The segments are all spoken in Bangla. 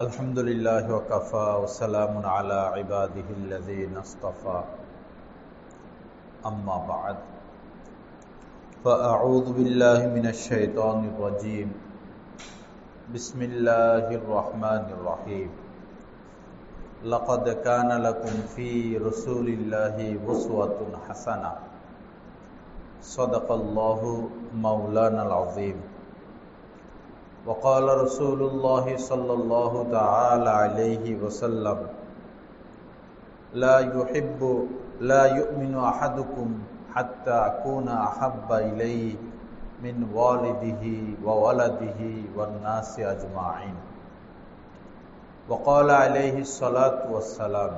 আলহামদুলিল্লাহ ওয়া কাফা ওয়া সালামুন আলা ইবাদিহিল্লাযীনা ইসতাফা আম্মা বা'দ ফাআউযু বিল্লাহি মিনাশ শাইতানির রাজীম বিসমিল্লাহির রহমানির রহিম লাকাদ কানা লাকুম ফী রাসূলিল্লাহি উসওয়াতুন হাসানাহ সাদাকাল্লাহু মাওলানাল আযীম وقال رسول الله صلى الله تعالى عليه وسلم لا يؤمن أحدكم حتى أكون أحب إليه من والده وولده والناس أجمعين وقال عليه الصلاة والسلام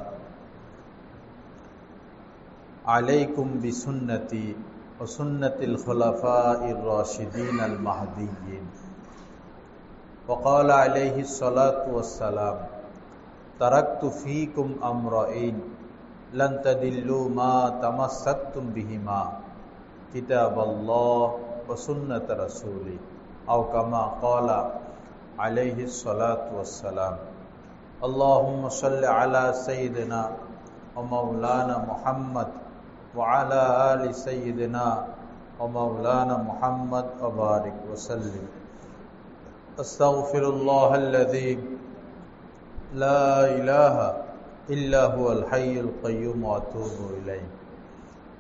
عليكم بسنتي وسنة الخلفاء الراشدين المهديين وقال عليه الصلاة والسلام تركت فيكم أمرين لن تضلوا ما تمسكتم بهما كتاب الله وسنة رسوله أو كما قال عليه الصلاة والسلام اللهم صل على سيدنا ومولانا محمد وعلى آل سيدنا ومولانا محمد وبارك وسلم أستغفر الله الذي لا إله إلا هو الحي القيوم وأتوب إليه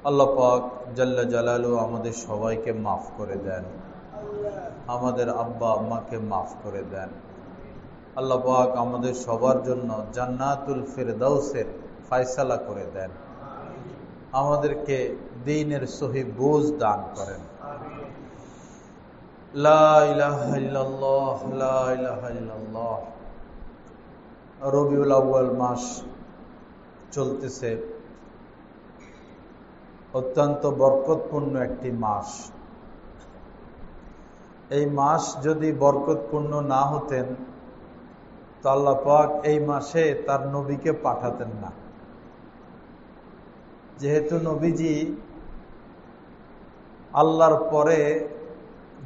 আল্লাহ পাক জাল্লা জালালুহু আমাদের সবাইকে মাফ করে দেন, আমাদের আব্বা আম্মাকে মাফ করে দেন। আল্লাহ পাক আমাদের সবার জন্য জান্নাতুল ফিরদাউসের ফয়সালা করে দেন, আমাদেরকে দ্বীনের সহি বুঝ দান করেন। লা ইলাহা ইল্লাল্লাহ, লা ইলাহা ইল্লাল্লাহ। রবিউল আউয়াল মাস চলতেছে, অত্যন্ত বরকতপূর্ণ একটি মাস। এই মাস যদি বরকতপূর্ণ না হতেন তো আল্লাহ পাক এই মাসে তার নবীকে পাঠাতেন না। যেহেতু নবীজি আল্লাহর পরে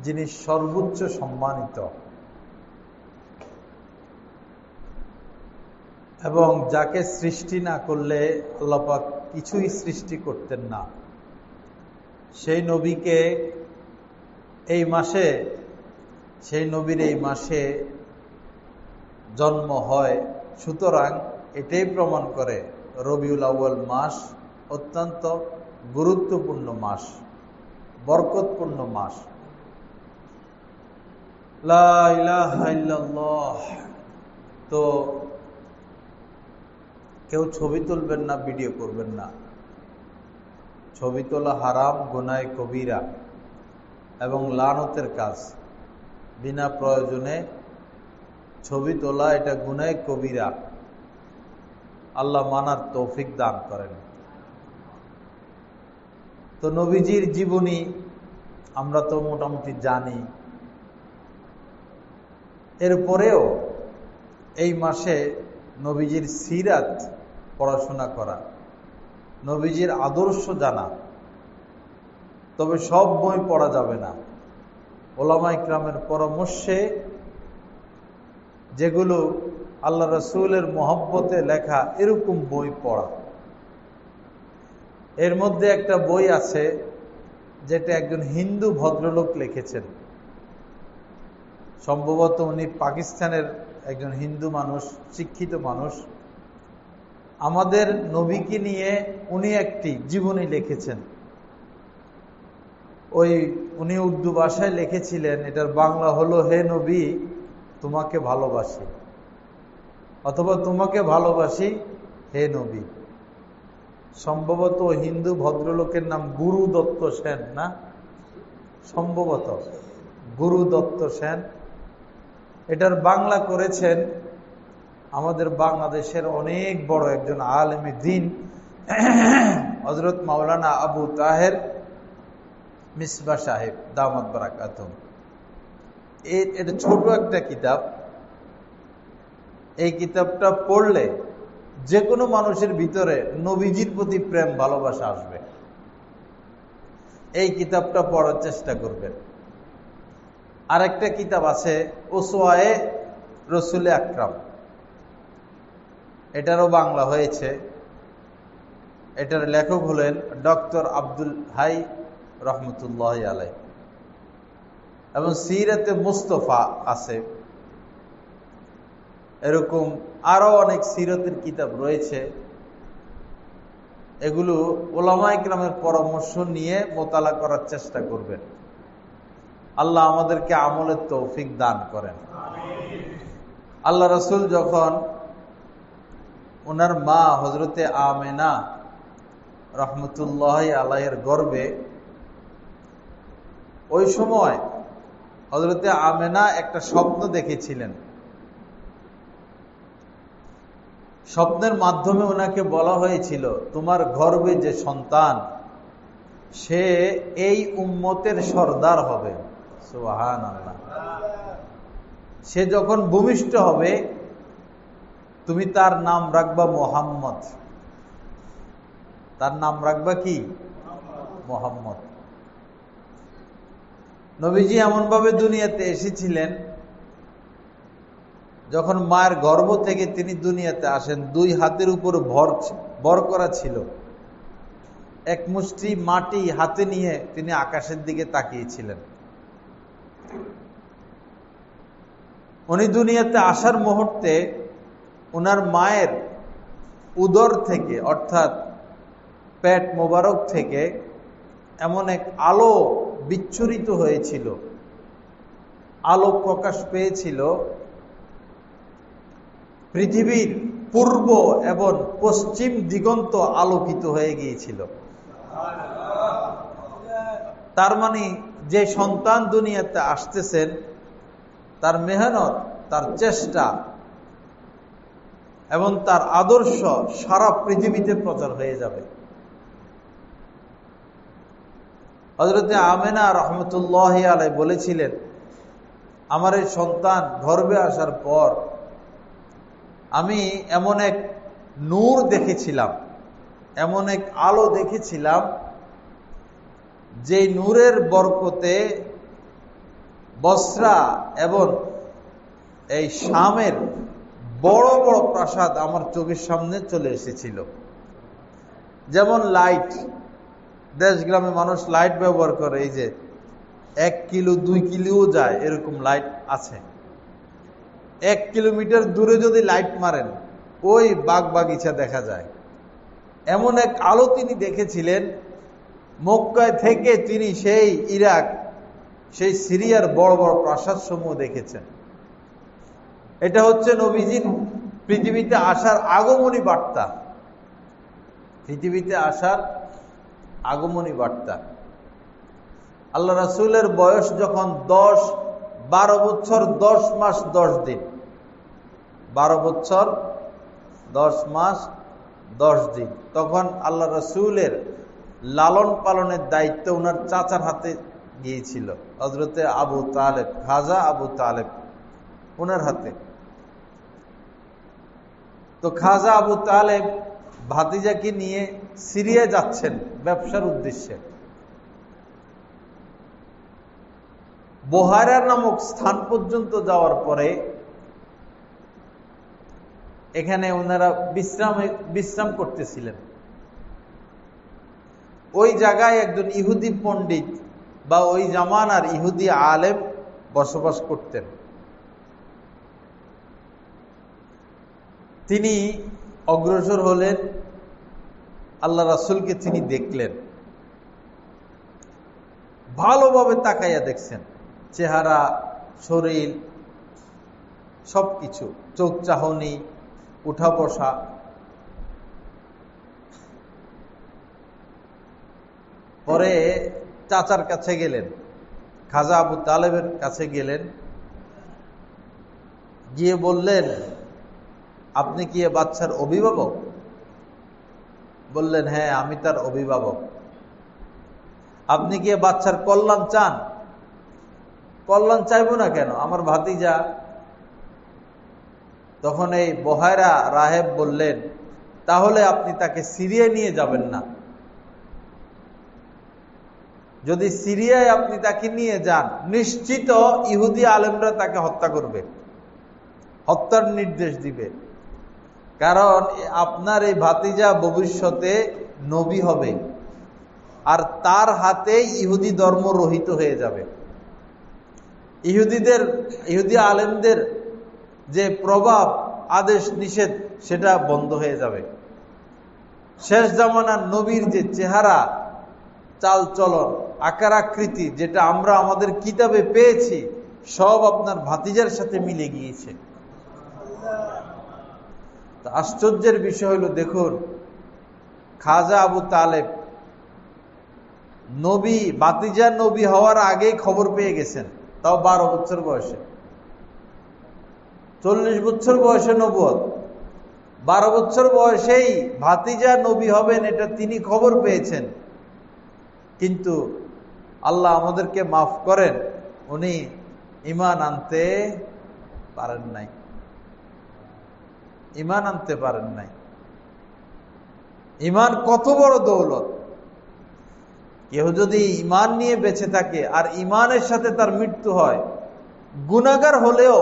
যিনি সর্বোচ্চ সম্মানিত এবং যাকে সৃষ্টি না করলে আল্লাহ পাক কিছুই সৃষ্টি করতেন না, সেই নবীকে এই মাসে, সেই নবীর এই মাসে জন্ম হয়। সুতরাং এটাই প্রমাণ করে রবিউল আউয়াল মাস অত্যন্ত গুরুত্বপূর্ণ মাস, বরকতপূর্ণ মাস। লা ইলাহা ইল্লাল্লাহ। তো কেউ ছবি তুলবেন না, ভিডিও করবেন না। ছবি তোলা হারাম, গুনাহে কবিরা এবং লানতের কাজ। বিনা প্রয়োজনে ছবি তোলা এটা গুনাহে কবিরা। আল্লাহ মানার তৌফিক দান করেন। তো নবীজির জীবনী আমরা তো মোটামুটি জানি, এরপরেও এই মাসে নবীজির সিরাত পড়াশোনা করা, নবীজির আদর্শ জানা। তবে সব বই পড়া যাবে না। ওলামা ইকরামের পরামর্শে যেগুলো আল্লাহ রাসূলের মহব্বতে লেখা এরকম বই পড়া। এর মধ্যে একটা বই আছে যেটা একজন হিন্দু ভদ্রলোক লিখেছেন। সম্ভবত উনি পাকিস্তানের একজন হিন্দু মানুষ, শিক্ষিত মানুষ। আমাদের নবীকে নিয়ে উনি একটি জীবনী লিখেছেন। উনি উর্দু ভাষায় লিখেছিলেন, এটার বাংলা হলো হে নবী তোমাকে ভালোবাসি, অথবা তোমাকে ভালোবাসি হে নবী। সম্ভবত হিন্দু ভদ্রলোকের নাম গুরু দত্ত সেন, না? সম্ভবত গুরু দত্ত সেন। এটার বাংলা করেছেন আমাদের বাংলাদেশের অনেক বড় একজন আলেমে দ্বীন হযরত মাওলানা আবু তাহের মিসবাহ সাহেব দামাত বারাকাতুহু। এটা ছোট একটা কিতাব। এই কিতাবটা পড়লে যে কোনো মানুষের ভিতরে নবীজির প্রতি প্রেম ভালোবাসা আসবে। এই কিতাবটা পড়ার চেষ্টা করবেন। আরেকটা কিতাব আছে উসওয়ায়ে রসুল আকরাম, এটারও বাংলা হয়েছে। এটার লেখক হলেন ডক্টর আব্দুল হাই রহমতুল্লাহ আলাই, এবং সিরাতে মুস্তফা আছে। এরকম আরো অনেক সিরতের কিতাব রয়েছে। এগুলো উলামায়ে কেরামের পরামর্শ নিয়ে মোতালা করার চেষ্টা করবেন। আল্লাহ আমাদেরকে আমলের তৌফিক দান করেন। আল্লাহ রাসূল যখন ওনার মা হযরতে আমেনা রহমতুল্লাহ আলাইহির গর্ভে, ওই সময় হযরতে আমেনা একটা স্বপ্ন দেখেছিলেন। স্বপ্নের মাধ্যমে ওনাকে বলা হয়েছিল, তোমার গর্ভে যে সন্তান সে এই উম্মতের সরদার হবে। সুবহানাল্লাহ। সে যখন ভূমিষ্ঠ হবে তুমি তার নাম রাখবা মুহাম্মদ। তার নাম রাখবা কি? মুহাম্মদ। নবীজি এমন ভাবে দুনিয়াতে এসেছিলেন, যখন মায়ের গর্ভ থেকে তিনি দুনিয়াতে আসেন, দুই হাতের উপর ভর করা ছিল। এক মুষ্টি মাটি হাতে নিয়ে তিনি আকাশের দিকে তাকিয়েছিলেন। উনি দুনিয়াতে আসার মুহূর্তে ওনার মায়ের উদর থেকে, অর্থাৎ পেট মোবারক থেকে এমন এক আলো বিচ্ছুরিত হয়েছিল, আলো প্রকাশ পেয়েছিল। পৃথিবীর পূর্ব এবং পশ্চিম দিগন্ত আলোকিত হয়ে গিয়েছিল। তার মানে যে সন্তান দুনিয়াতে আসতেছেন তার মেহনত, তার চেষ্টা এবং তার আদর্শ সারা পৃথিবীতে প্রচার হয়ে যাবে। হযরতে আমেনা রহমতুল্লাহ আলাই বলেছিলেন, আমার এই সন্তান গর্ভে আসার পর আমি এমন এক নূর দেখেছিলাম, এমন এক আলো দেখেছিলাম, যে নূরের বরকতে বসরা এবং এই শামের বড় বড় প্রাসাদ আমার চোখের সামনে চলে এসেছিল। যেমন লাইট, দেশ গ্রামে মানুষ লাইট ব্যবহার করে, এই যে 1 কিলো 2 কিলোও যায়, এরকম লাইট আছে। 1 কিলোমিটার দূরে যদি লাইট মারেন ওই বাগ বাগিচা দেখা যায়। এমন এক আলো তিনি দেখেছিলেন। মক্কায় থেকে তিনি সেই ইরাক, সেই সিরিয়ার বড় বড় প্রাসাদ সমূহ দেখেছেন। এটা হচ্ছে নবীজির পৃথিবীতে আসার আগমনী বার্তা। পৃথিবীতে আসার আগমনী বার্তা। আল্লাহ রাসূলের বয়স যখন 12 বছর 10 মাস 10 দিন, 12 বছর 10 মাস 10 দিন, তখন আল্লাহ রাসূলের লালন পালনের দায়িত্ব ওনার চাচার হাতে গিয়েছিল, হযরতে আবু তালেব, খাজা আবু তালেব ওনার হাতে। তো খাজা আবু তালেব ভাতিজাকে নিয়ে সিরিয়া যাচ্ছেন ব্যবসার উদ্দেশ্যে। বুহাইরা নামক স্থান পর্যন্ত যাওয়ার পরে এখানে ওনারা বিশ্রাম করতেছিলেন। ওই জায়গায় একজন ইহুদি পণ্ডিত বা ওই জামানার ইহুদি আলেম বসবাস করতেন। তিনি অগ্রসর হলেন, আল্লাহ রাসূলকে তিনি দেখলেন, ভালোভাবে তাকাইয়া দেখছেন, চেহারা, শরীর, সবকিছু, চোখ চাহনি, উঠা বসা। পরে চাচার কাছে গেলেন, খাজা আবু তালেবের কাছে গেলেন, গিয়ে বললেন, আপনি কি এ বাচ্চার অভিভাবক? বললেন, হ্যাঁ আমি তার অভিভাবক। আপনি কি এ বাচ্চার কল্যাণ চান? কল্যাণ চাইবো না কেন, আমার ভাতিজা। তখন এই বুহাইরা রাহেব বললেন, তাহলে আপনি তাকে সিরিয়ায় নিয়ে যাবেন না। যদি সিরিয়ায় আপনি তাকে নিয়ে যান, নিশ্চিত ইহুদি আলেমরা তাকে হত্যা করবে, হত্যার নির্দেশ দিবে। কারণ আপনার এই ভাতিজা ভবিষ্যতে নবী হবে, আর তার হাতে ইহুদি ধর্ম রহিত হয়ে যাবে। ইহুদি আলেমদের যে প্রভাব, আদেশ নিষেধ, সেটা বন্ধ হয়ে যাবে। শেষ জামানার নবীর যে চেহারা, চাল চলন, আকার আকৃতি, যেটা আমরা আমাদের কিতাবে পেয়েছি, সব আপনার ভাতিজার সাথে মিলে গিয়েছে। আশ্চর্যের বিষয় হলো, দেখুন খাজা আবু তালেব নবী, ভাতিজা নবী হওয়ার আগেই খবর পেয়ে গেছেন, তাও 12 বছর বয়সে। 40 বছর বয়সে নবুয়ত, 12 বছর বয়সেই ভাতিজা নবী হবেন, এটা তিনি খবর পেয়েছেন। কিন্তু আল্লাহ আমাদেরকে মাফ করেন, উনি ঈমান আনতে পারেন নাই, ঈমান আনতে পারেন নাই। ঈমান কত বড় দৌলত! কেউ যদি ঈমান নিয়ে বেঁচে থাকে আর ঈমানের সাথে তার মৃত্যু হয়, গুনাহগার হলেও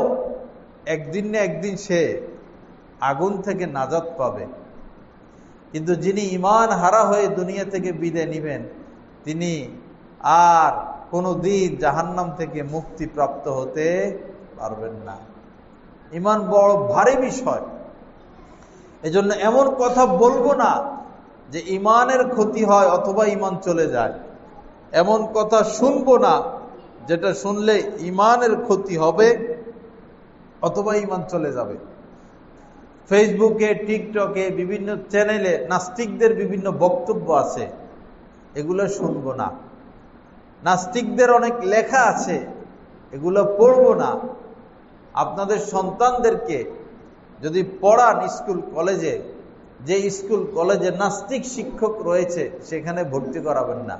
একদিন না একদিন সে আগুন থেকে নাজাত পাবে। কিন্তু যিনি ঈমান হারা হয়ে দুনিয়া থেকে বিদায় নেবেন, তিনি আর কোনোদিন জাহান্নাম থেকে মুক্তি প্রাপ্ত হতে পারবেন না। ঈমান বড় ভারী বিষয়। এজন্য এমন কথা বলবো না যে ঈমানের ক্ষতি হয় অথবা ঈমান চলে যায়। এমন কথা শুনবো না যেটা শুনলে ঈমানের ক্ষতি হবে অথবা ঈমান চলে যাবে। ফেসবুকে, টিকটকে, বিভিন্ন চ্যানেলে নাস্তিকদের বিভিন্ন বক্তব্য আছে, এগুলো শুনবো না। নাস্তিকদের অনেক লেখা আছে, এগুলো পড়বো না। আপনাদের সন্তানদেরকে যদি পড়ান স্কুল কলেজে, যে স্কুল কলেজে নাস্তিক শিক্ষক রয়েছে, সেখানে ভর্তি করাবেন না।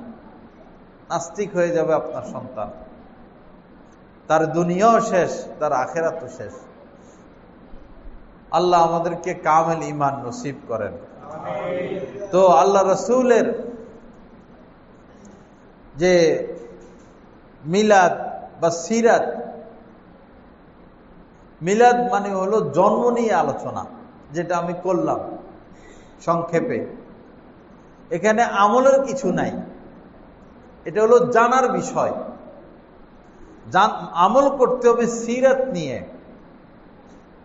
নাস্তিক হয়ে যাবে আপনার সন্তান, তার দুনিয়াও শেষ, তার আখিরাতও শেষ। আল্লাহ আমাদেরকে কামেল ঈমান নসিব করেন। তো আল্লাহ রসুলের যে মিলাদ বা সিরাত, মিলাদ মানে হলো জন্ম নিয়ে আলোচনা, যেটা আমি করলাম সংক্ষেপে। এখানে আমলের কিছু নাই, এটা হলো জানার বিষয়। আমল করতে হবে সিরাত নিয়ে,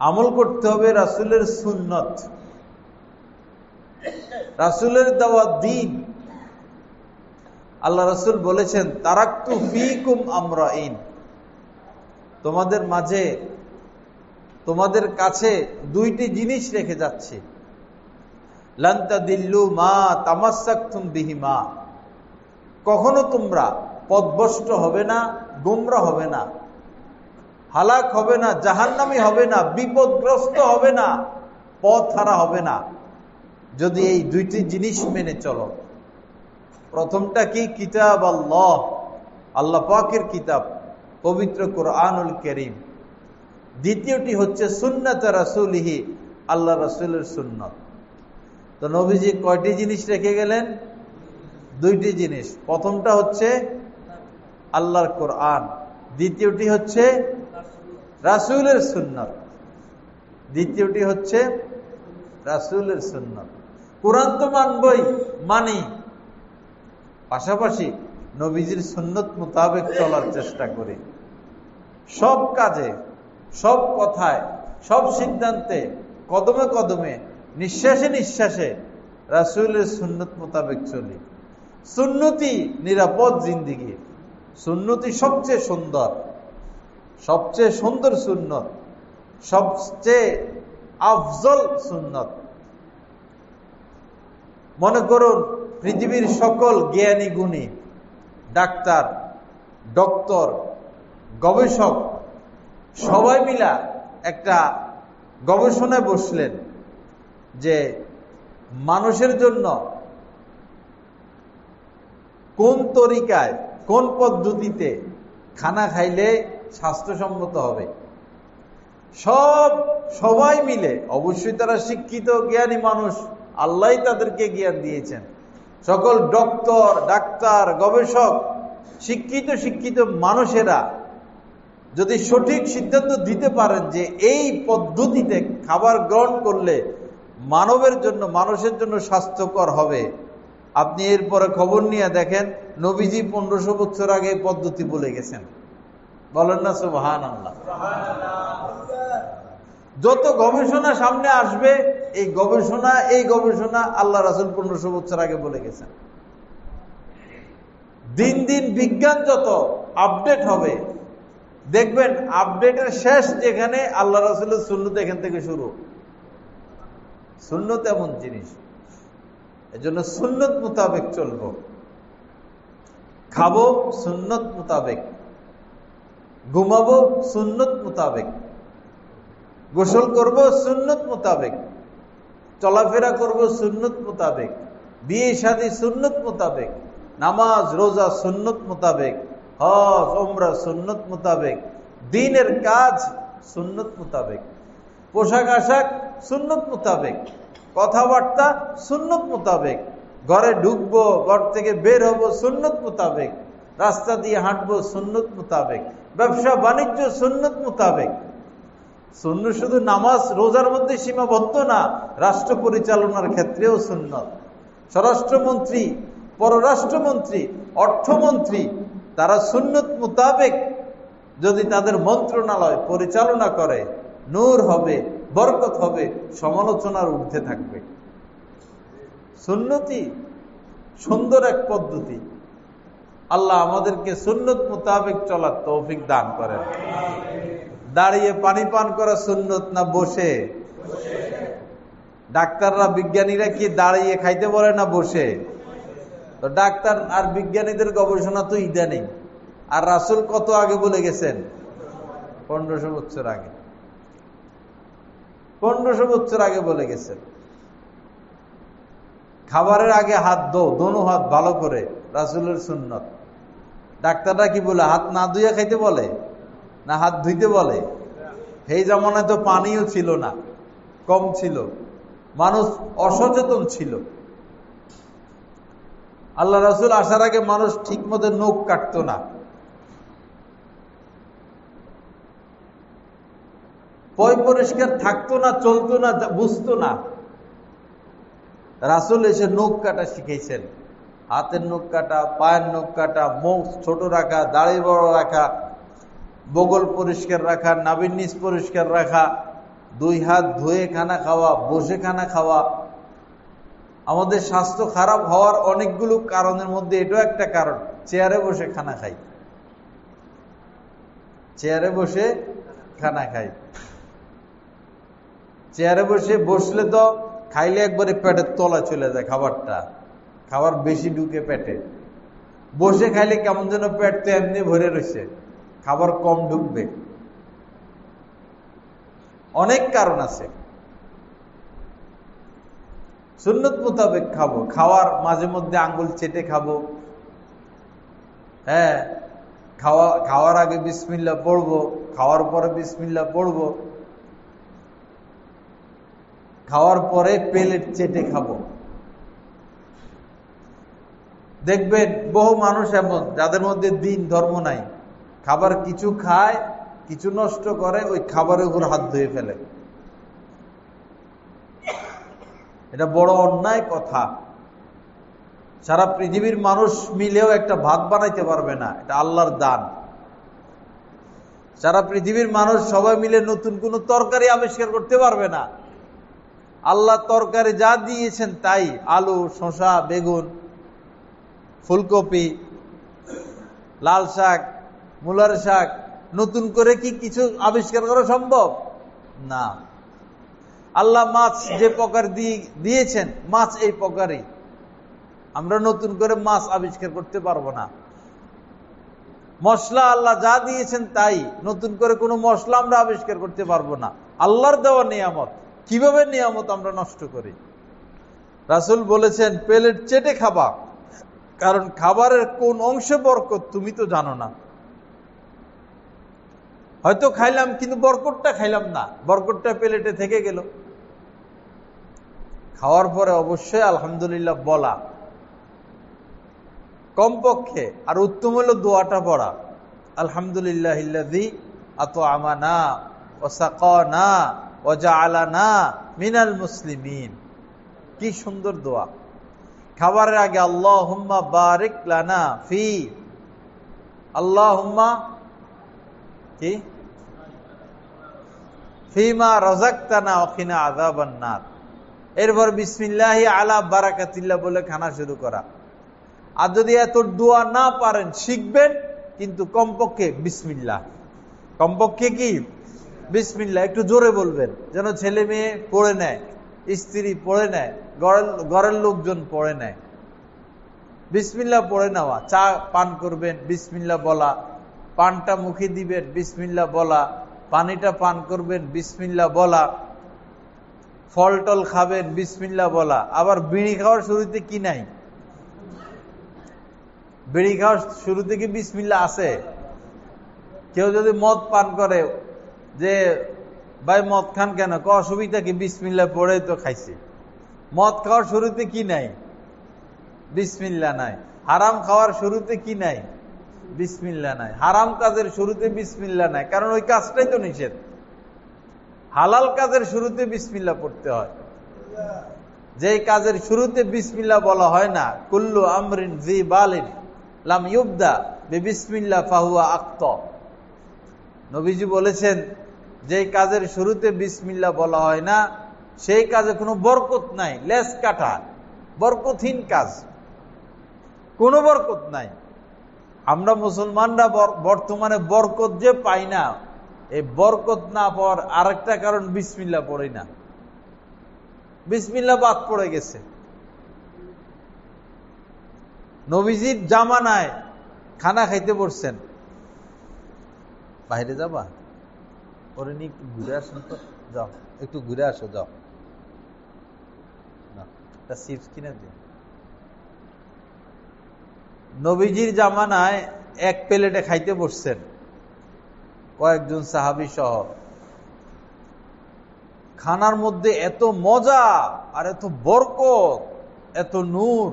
আমল করতে হবে রাসূলের সুন্নত, রাসূলের দেওয়া দ্বীন। আল্লাহ রাসূল বলেছেন, তারাকতু ফীকুম আমরাইন, তোমাদের মাঝে, তোমাদের কাছে দুইটি জিনিস রেখে যাচ্ছি। লান তাদিল্লু মা তামাসসাকতুম বিহিমা, কখনো তোমরা পথভ্রষ্ট হবে না, গোমরা হবে না, হালাক হবে না, জাহান্নামী হবে না, বিপদগ্রস্ত হবে না, পথ হারা হবে না, যদি এই দুইটি জিনিস মেনে চলো। প্রথমটা কি? কিতাব আল্লাহ, আল্লাহ পাকের কিতাব পবিত্র কোরআনুল কারীম। দ্বিতীয়টি হচ্ছে সুন্নাত রাসূলিহি, আল্লাহ রাসূলের সুন্নত। তো নবীজি কয়টি জিনিস রেখে গেলেন? দুইটি জিনিস। প্রথমটা হচ্ছে আল্লাহর কোরআন, দ্বিতীয়টি হচ্ছে রাসূলের সুন্নত। দ্বিতীয়টি হচ্ছে রাসূলের সুন্নত। কোরআন তো মানবই, মানি, পাশাপাশি নবীজির সুন্নত মোতাবেক চলার চেষ্টা করি। সব কাজে, সব কথায়, সব সিদ্ধান্তে, কদমে কদমে, নিঃশ্বাসে নিঃশ্বাসে রাসূলের সুন্নত মোতাবেক চলি। সুন্নতি নিরাপদ জিন্দেগি, সুন্নতি সবচেয়ে সুন্দর, সবচেয়ে সুন্দর সুন্নত, সবচেয়ে আফজল সুন্নত। মনে করুন পৃথিবীর সকল জ্ঞানী গুণী, ডাক্তার, ডক্টর, গবেষক সবাই মিলা একটা গবেষণায় বসলেন যে মানুষের জন্য কোন তরিকায়, কোন পদ্ধতিতে খানা খাইলে স্বাস্থ্যসম্মত হবে। সবাই মিলে, অবশ্যই তারা শিক্ষিত জ্ঞানী মানুষ, আল্লাহ তাদেরকে জ্ঞান দিয়েছেন। সকল ডক্টর, ডাক্তার, গবেষক, শিক্ষিত মানুষেরা যদি সঠিক সিদ্ধান্ত দিতে পারেন যে এই পদ্ধতিতে খাবার গ্রহণ করলে মানবের জন্য, মানুষের জন্য স্বাস্থ্যকর হবে। আপনি এরপরে খবর নিয়ে দেখেন, নবীজি 1500 বছর আগে এই পদ্ধতি বলে গেছেন। বলেন না সুবহানাল্লাহ। যত গবেষণা সামনে আসবে, এই গবেষণা আল্লাহ রাসূল 1500 বছর আগে বলে গেছেন। দিন দিন বিজ্ঞান যত আপডেট হবে, দেখবেন আপডেটের শেষ যেখানে আল্লাহ রাসূলের সুন্নত এখান থেকে শুরু। সুন্নত এমন জিনিস, এজন্য সুন্নত মোতাবেক চলবো, খাবো সুন্নত মোতাবেক, ঘুমাবো সুন্নত মোতাবেক, গোসল করব সুন্নত মোতাবেক, চলাফেরা করব সুন্নত মোতাবেক, বিয়ে শাদী সুন্নত মোতাবেক, নামাজ রোজা সুন্নত মোতাবেক, হজ ওমরা সুন্নত মোতাবেক, দ্বীনের কাজ সুন্নত মোতাবেক, পোশাক আশাক সুন্নত মোতাবেক, কথাবার্তা সুন্নত মোতাবেক, ঘরে ঢুকবো ঘর থেকে বের হব সুন্নত মোতাবেক, রাস্তা দিয়ে হাঁটবো সুন্নত মোতাবেক, ব্যবসা বাণিজ্য সুন্নত মোতাবেক। সুন্নত শুধু নামাজ রোজার মধ্যে সীমাবদ্ধ না, রাষ্ট্র পরিচালনার ক্ষেত্রেও সুন্নত। স্বরাষ্ট্রমন্ত্রী, পররাষ্ট্রমন্ত্রী, অর্থমন্ত্রী, তারা সুন্নত মোতাবেক যদি তাদের মন্ত্রণালয় পরিচালনা করে, নূর হবে, বরকত হবে, সমালোচনার ঊর্ধ্বে থাকবে। সুন্নতি সুন্দর এক পদ্ধতি। আল্লাহ আমাদেরকে সুন্নত মোতাবেক চলার তৌফিক দান করেন। দাঁড়িয়ে পানি পান করা সুন্নত না বসে? ডাক্তাররা বিজ্ঞানীরা কি দাঁড়িয়ে খাইতে বলে না বসে? তো ডাক্তার আর বিজ্ঞানীদের গবেষণা তো ইদানিং, আর রাসূল কত আগে বলে গেছেন? 1500 বছর আগে। 1500 বছর আগে বলে গেছেন। খাবারের আগে হাত ধো, দোনো হাত ভালো করে, রাসূলের সুন্নত। ডাক্তাররা কি বলে? হাত না ধুইয়া খাইতে বলে না হাত ধুইতে বলে? এই জামানায় তো পানিও ছিল না, কম ছিল, মানুষ অসচেতন ছিল। আল্লাহ রাসূল আসার আগে মানুষ ঠিক মতো নখ কাটতো না, পয় পরিষ্কার থাকতো না, চলতো না, বুঝতো না। রাসূল এসে নখ কাটা শিখেছেন। হাতের নখ কাটা, পায়ের নখ কাটা, মুখ ছোট রাখা, দাড়ি বড় রাখা, বগল পরিষ্কার রাখা, নাভির নিচ পরিষ্কার রাখা, 2 হাত ধুয়ে খানা খাওয়া, বসে খানা খাওয়া। আমাদের স্বাস্থ্য খারাপ হওয়ার অনেকগুলো কারণের মধ্যে এটাও একটা কারণ, চেয়ারে বসে খানা খাই। চেয়ারে বসে খানা খাই। চেয়ারে বসে বসলে তো খাইলে একবারে পেটের তলা চলে যায়, খাবারটা, খাবার বেশি ঢুকে পেটে। বসে খাইলে কেমন যেন পেট তো এমনি ভরে রয়েছে, খাবার কম ঢুকবে। অনেক কারণ আছে। সুন্নত মোতাবেক খাবো, খাওয়ার মাঝে মধ্যে আঙ্গুল চেটে খাবো। হ্যাঁ, খাওয়ার আগে বিসমিল্লাহ পড়বো, খাওয়ার পরে বিসমিল্লাহ পড়বো, খাওয়ার পরে প্লেট চেটে খাবো। দেখবেন বহু মানুষ এমন যাদের মধ্যে দ্বীন ধর্ম নাই, খাবার কিছু খায়, কিছু নষ্ট করে, ওই খাবারের উপর হাত ধুয়ে ফেলে। এটা বড় অন্যায় কথা। সারা পৃথিবীর মানুষ মিলেও একটা ভাত বানাইতে পারবে না, এটা আল্লাহর দান। সারা পৃথিবীর মানুষ সবাই মিলে নতুন কোন তরকারি আবিষ্কার করতে পারবে না। আল্লাহ তরকারি যা দিয়েছেন তাই, আলু, শসা, বেগুন, ফুলকপি, লাল শাক, মূলার শাক, নতুন করে কি কিছু আবিষ্কার করা সম্ভব? না। আল্লাহ মাছ যে প্রকার দিয়েছেন, মাছ এই প্রকারই। আমরা নতুন করে মাছ আবিষ্কার করতে পারবো না। মশলা আল্লাহ যা দিয়েছেন তাই, নতুন করে কোনো মশলা আমরা আবিষ্কার করতে পারবো না। আল্লাহর দেওয়া নিয়ামত, কিভাবে নিয়ামত আমরা নষ্ট করি? রাসূল বলেছেন প্লেট চেটে খাবা, কারণ খাবারের কোন অংশে বরকত তুমি তো জানো না। হয়তো খাইলাম কিন্তু বরকতটা খাইলাম না, বরকতটা প্লেটে থেকে গেল। খাওয়ার পরে অবশ্যই আলহামদুলিল্লাহ বলা কমপক্ষে, আর উত্তম হলো দোয়াটা পড়া, আলহামদুলিল্লাহিল্লাযী আত'আমানা ওয়া সাকানা ওয়া জাআলানা মিনাল মুসলিমিন। কি সুন্দর দোয়া। খাবারের আগে আল্লাহুম্মা বারিক লানা ফি, আল্লাহুম্মা কি ফিমা রাযাকতানা ওয়া কিনা আযাবান নার। এরপর বিসমিল্লাহি আলা বারাকাতিল্লাহ বলে খানা শুরু করা। আর যদি এত দোয়া না পারেন শিখবেন, কিন্তু কমপক্ষে বিসমিল্লাহ, কমপক্ষে কি বিসমিল্লাহ একটু জোরে বলবেন, যেন ছেলে মেয়ে পড়ে নেয়, স্ত্রী পড়ে নেয়, ঘরের লোকজন পড়ে নেয়। বিসমিল্লাহ পড়ে নেওয়া। চা পান করবেন, বিসমিল্লাহ বলা। পানটা মুখে দিবেন, বিসমিল্লাহ বলা। পানিটা পান করবেন, বিসমিল্লাহ বলা। ফল টল খাবেন, বিসমিল্লাহ বলা। আবার বিড়ি খাওয়ার শুরুতে কি নাই? বিড়ি খাওয়ার শুরুতে কি বিসমিল্লাহ আছে? কেউ যদি মদ পান করে, যে ভাই মদ খান কেন? অসুবিধা কি? বিসমিল্লাহ পড়ে তো খাইছি। মদ খাওয়ার শুরুতে কি নাই? বিসমিল্লাহ নাই। হারাম খাওয়ার শুরুতে কি নাই? বিসমিল্লাহ নাই। হারাম কাজের শুরুতে বিসমিল্লাহ নাই, কারণ ওই কাজটাই তো নিষেধ। হালাল কাজের শুরুতে বিসমিল্লাহ পড়তে হয়। যেই কাজের শুরুতে বিসমিল্লাহ বলা হয় না, কুল্লু আমরিন জি বালিন লাম ইউবদা বিসমিল্লাহ ফাহুয়া আখতা। নবীজি বলেছেন, যেই কাজের শুরুতে বিসমিল্লাহ বলা হয় না, সেই কাজে কোনো বরকত নাই, লেস কাটা, বরকতহীন কাজ, কোনো বরকত নাই। আমরা মুসলমানরা বর্তমানে বরকত যে পাই না, এই বরকত না পাওয়ার আরেকটা কারণ বিসমিল্লাহ পড়ি না। বিসমিল্লাহ বাদ পড়ে গেছে। নবীজির জামানায় খানা খাইতে বসছেন, বাইরে যাবা? পরে নিয়ে একটু ঘুরে আসুন তো, যাও একটু ঘুরে আসো, যাও চিপস কিনে দিও। নবীজির জামানায় এক প্লেটে খাইতে বসছেন কয়েকজন সাহাবী সহ। খানার মধ্যে এত মজা আর এত বরকত, এত নূর,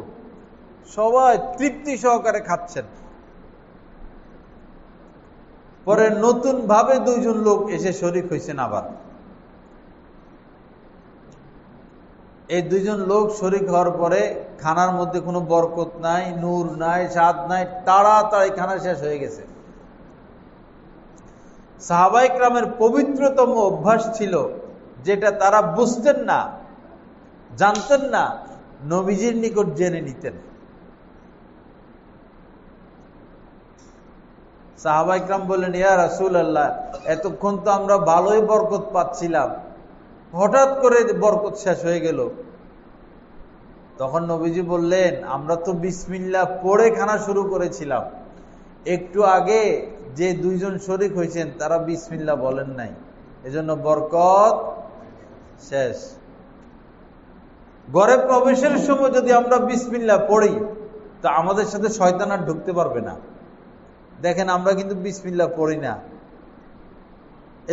সবাই তৃপ্তি সহকারে খাচ্ছেন। পরে নতুন ভাবে দুইজন লোক এসে শরীক হয়েছেন। আবার এই দুইজন লোক শরীক হওয়ার পরে খানার মধ্যে কোনো বরকত নাই, নূর নাই, স্বাদ নাই, তাড়াতাড়ি খানা শেষ হয়ে গেছে। সাহাবায়ে কেরামের পবিত্রতম অভ্যাস ছিল, যেটা তারা বুঝতেন না, জানতেন না, নবীজির নিকট জেনে নিতেন। সাহাবায়ে কেরাম বললেন, ইয়া রাসূলুল্লাহ, এতক্ষণ তো আমরা ভালোই বরকত পাচ্ছিলাম, হঠাৎ করে বরকত শেষ হয়ে গেল। তখন নবীজি বললেন, আমরা তো বিসমিল্লাহ পড়ে খানা শুরু করেছিলাম, একটু আগে যে দুইজন শরীক হয়েছেন তারা বিসমিল্লাহ বলেন নাই, এজন্য বরকত শেষ। ঘরে প্রবেশের সময় যদি আমরা বিসমিল্লাহ পড়ি, তো আমাদের সাথে শয়তান আর ঢুকতে পারবে না। দেখেন, আমরা কিন্তু বিসমিল্লাহ পড়ি না,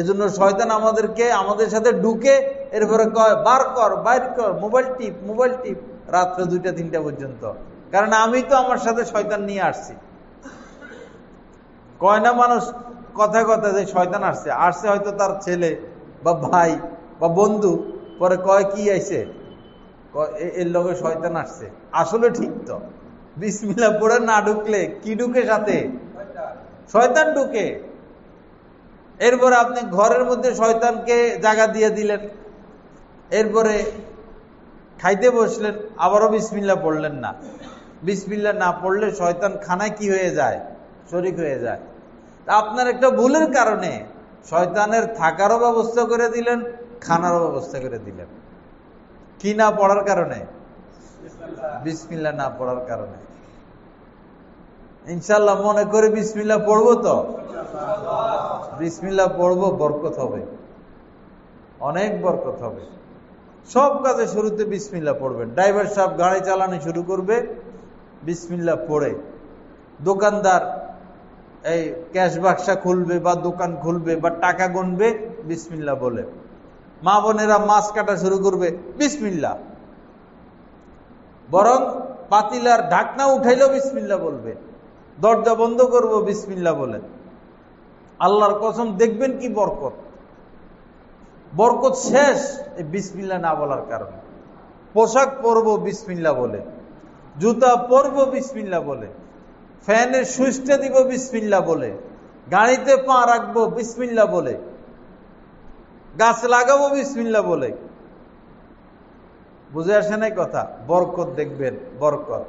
এজন্য শয়তান আমাদের সাথে ঢুকে, এরপরে কয় বার কর, বাইর কর, মোবাইল টিপ, মোবাইল টিপ, রাত্রে 2টা-3টা পর্যন্ত। কারণ আমি তো আমার সাথে শয়তান নিয়ে আসছি। কয় না মানুষ কথায় কথায় যে শয়তান আসছে, আসছে হয়তো তার ছেলে বা ভাই বা বন্ধু, পরে কয় কি আইছে, এর লগে শয়তান আসছে। আসলে ঠিক তো, বিসমিল্লাহ পড়ে না ঢুকলে কি ঢুকে? সাথে শয়তান ঢুকে। এরপরে আপনি ঘরের মধ্যে শয়তানকে জায়গা দিয়ে দিলেন, এরপরে খাইতে বসলেন, আবারও বিসমিল্লাহ পড়লেন না। বিসমিল্লাহ না পড়লে শয়তান খানায় কি হয়ে যায়? শরীক হয়ে যায়। আপনার একটা ভুলের কারণে শয়তানের থাকারও ব্যবস্থা করে দিলেন, খানারও ব্যবস্থা করে দিলেন। কি না পড়ার কারণে? বিসমিল্লাহ না পড়ার কারণে। ইনশাআল্লাহ মনে করে বিসমিল্লাহ পড়বো তো, বিসমিল্লাহ পড়বো, বরকত হবে, অনেক বরকত হবে। সব কাজে শুরুতে বিসমিল্লাহ পড়বেন। ড্রাইভার সাহেব গাড়ি চালানো শুরু করবে বিসমিল্লাহ পড়ে। দোকানদার এই ক্যাশ বাক্সা খুলবে বা দোকান খুলবে বা টাকা গুনবে বিসমিল্লাহ বলে। মা বোনেরা মাছ কাটা শুরু করবে বিসমিল্লাহ। বরং পাতিলার ঢাকনা উঠাইলেও বিসমিল্লাহ বলবে। দরজা বন্ধ করব বিসমিল্লাহ বলে। আল্লাহর কসম, দেখবেন কি বরকত। বরকত শেষ এই বিসমিল্লাহ না বলার কারণে। পোশাক পরবো বিসমিল্লাহ বলে, জুতা পরবো বিসমিল্লাহ বলে, ফ্যানের সুইচটা দিব বিসমিল্লাহ বলে, গাড়িতে পা রাখবো বিসমিল্লাহ বলে, গাছ লাগাবো বিসমিল্লাহ বলে। বুঝে আসে নাই কথা? বরকত দেখবেন, বরকত।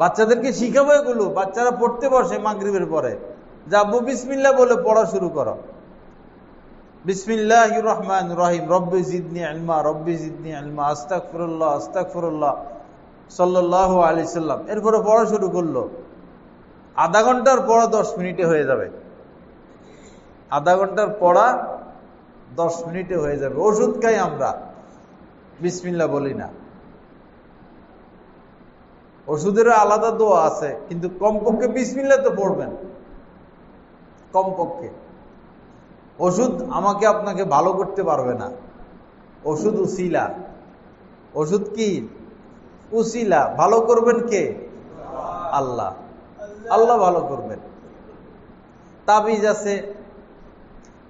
বাচ্চাদেরকে শিখাবো এগুলো। বাচ্চারা পড়তে বসে মাগরিবের পরে, যাবো বিসমিল্লাহ বলে পড়া শুরু করো। বিসমিল্লাহির রহমানির রহিম, রব্বি জিদনি ইলমা, রব্বি জিদনি ইলমা, আস্তাগফিরুল্লাহ, আস্তাগফিরুল্লাহ, সাল্লাল্লাহু আলাইহি সাল্লাম। এরপরে পড়া শুরু করলো। আধা ঘন্টার পড়া 10 মিনিটে হয়ে যাবে। আধা ঘন্টার পড়া 10 মিনিটে হয়ে যাবে। ওষুধ খাই আমরা, বিসমিল্লাহ বলি না। ওষুধেরও আলাদা দোয়া আছে, কিন্তু কমপক্ষে বিসমিল্লাহ তো পড়বেন, কমপক্ষে। ওষুধ আমাকে আপনাকে ভালো করতে পারবে না। ওষুধ উসিলা। ওষুধ কি? উসিলা। ভালো করবেন কে? আল্লাহ। আল্লাহ ভালো করবেন। তাবিজ আছে,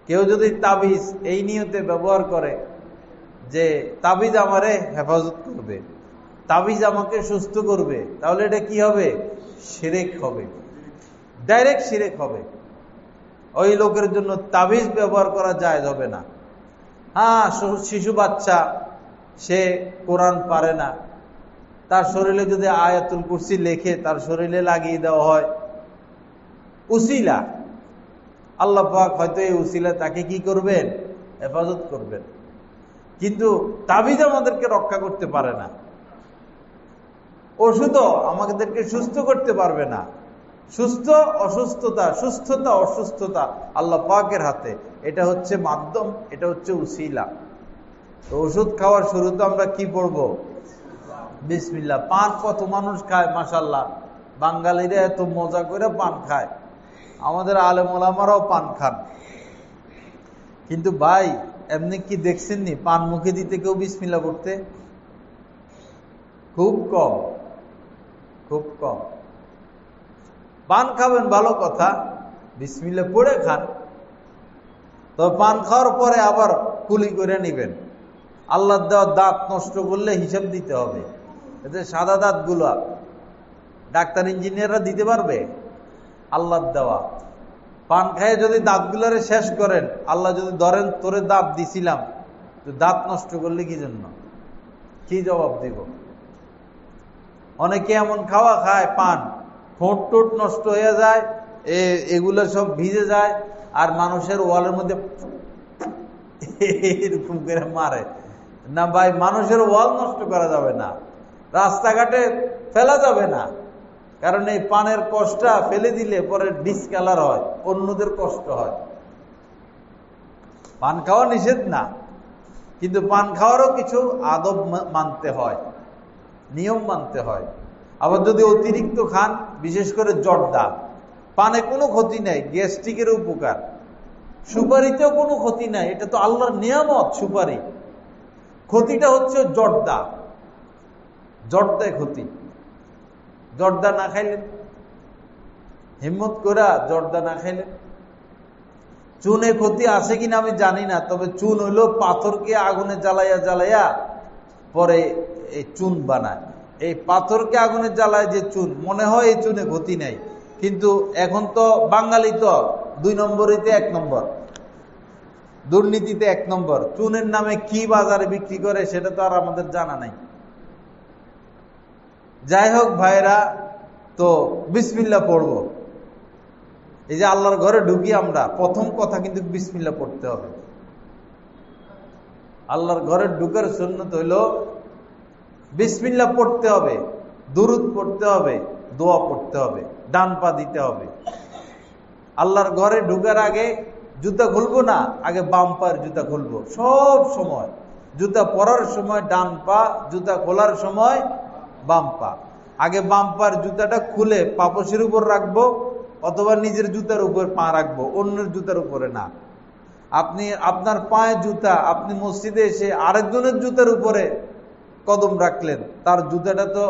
কেউ যদি তাবিজ এই নিয়তে ব্যবহার করে যে তাবিজ আমারে হেফাজত করবে, তাবিজ আমাকে সুস্থ করবে, তাহলে এটা কি হবে? শিরক হবে, ডাইরেক্ট শিরক হবে। ওই লোকের জন্য তাবিজ ব্যবহার করা জায়েজ হবে না। হ্যাঁ, শিশু বাচ্চা, সে কোরআন পারে না, তার শরীরে যদি আয়াতুল কুরসি লেখে তার শরীরে লাগিয়ে দেওয়া হয়, উসিলা। আল্লাহ পাক হয়তো এই উসিলা তাকে কি করবেন? হেফাজত করবেন। কিন্তু তাবিজ আমাদেরকে রক্ষা করতে পারে না। ওষুধও আমাদেরকে সুস্থ করতে পারবে না। সুস্থতা অসুস্থতা আল্লাহ পাকের হাতে। এটা হচ্ছে মাধ্যম, এটা হচ্ছে উসিলা। তো ওষুধ খাওয়ার শুরুতে আমরা কি পড়বো? বিসমিল্লাহ। পান কত মানুষ খায়, মাশাআল্লাহ। বাঙালিরা এত মজা করে পান খায়, আমাদের আলেম ওলামারাও পান খান। কিন্তু ভাই, এমনি কি দেখছেননি পান মুখে দিতে কেউ বিসমিল্লাহ পড়তে? খুব কম, খুব কম। পান খাবেন ভালো কথা, বিসমিল্লাহ পড়ে খান। তো পান খাওয়ার পরে আবার কুলি করে নিবেন। আল্লাহর দেওয়া দাঁত নষ্ট করলে হিসাব দিতে হবে। এতে সাদা দাঁত গুলা ডাক্তার ইঞ্জিনিয়াররা দিতে পারবে? আল্লাহর দেওয়া পান খায় যদি দাঁতগুলারে শেষ করেন, আল্লাহ যদি ধরেন তোরে দাঁত দিছিলাম, তো দাঁত নষ্ট করলে কি জন্য? কি জবাব দিব? অনেকে এমন খাওয়া খায়, পান ঠোঁট টোট নষ্ট হয়ে যায়, এগুলো সব ভিজে যায়, আর মানুষের ওয়ালের মধ্যে এরকম করে মারে। না ভাই, মানুষের ওয়াল নষ্ট করা যাবে না, রাস্তাঘাটে ফেলা যাবে না। কারণ এই পানের কষ্টটা ফেলে দিলে পরে ডিসকালার হয়, অন্যদের কষ্ট হয়। পান খাওয়া নিষেধ না, কিন্তু পান খাওয়ারও কিছু আদব মানতে হয়, নিয়ম মানতে হয়। আবার যদি অতিরিক্ত খান, বিশেষ করে জর্দা, পানে কোনো ক্ষতি নাই, গ্যাস্ট্রিকের উপকার। সুপারিতেও কোনো ক্ষতি নাই, এটা তো আল্লাহর নিয়ামত। সুপারি ক্ষতিটা হচ্ছে জর্দা, জর্দায় ক্ষতি। জর্দা না খাইলেন, হিম্মত করে জর্দা না খাইলেন। চুনে ক্ষতি আছে কিনা আমি জানি না, তবে চুন হইলো পাথরকে আগুনে জ্বালাইয়া জ্বালাইয়া পরে এই চুন বানায়। এই পাথরকে আগুনে জ্বালায় যে চুন, মনে হয় এই চুনে ক্ষতি নাই, কিন্তু এখন তো বাঙালি তো 2 নম্বরিতে 1 নম্বর, দুর্নীতিতে 1 নম্বর। চুনের নামে কি বাজারে বিক্রি করে সেটা তো আর আমাদের জানা নাই। যাই হোক ভাইরা, তো বিসমিল্লাহ পড়বো। এই যে আল্লাহর ঘরে ঢুকি আমরা, প্রথম কথা কিন্তু বিসমিল্লাহ পড়তে হবে। আল্লাহর ঘরে ঢুকার সুন্নত হইল বিসমিল্লাহ পড়তে হবে, দুরুদ পড়তে হবে, দোয়া পড়তে হবে, ডান পা দিতে হবে। আল্লাহর ঘরে ঢুকার আগে জুতা খুলবো না, আগে বাম পায়ের জুতা খুলবো। সব সময় জুতা পরার সময় ডান পা, জুতা খোলার সময় বাম পা। আগে বাম পায়ের জুতাটা খুলে পাপোশের উপর রাখবো, অথবা নিজের জুতার উপর পা রাখবো, অন্যের জুতার উপরে না। আপনি আপনার পায়ে জুতা, আপনি মসজিদে এসে আরেকজনের জুতার উপরে কদম রাখলেন, তার জুতাটা তো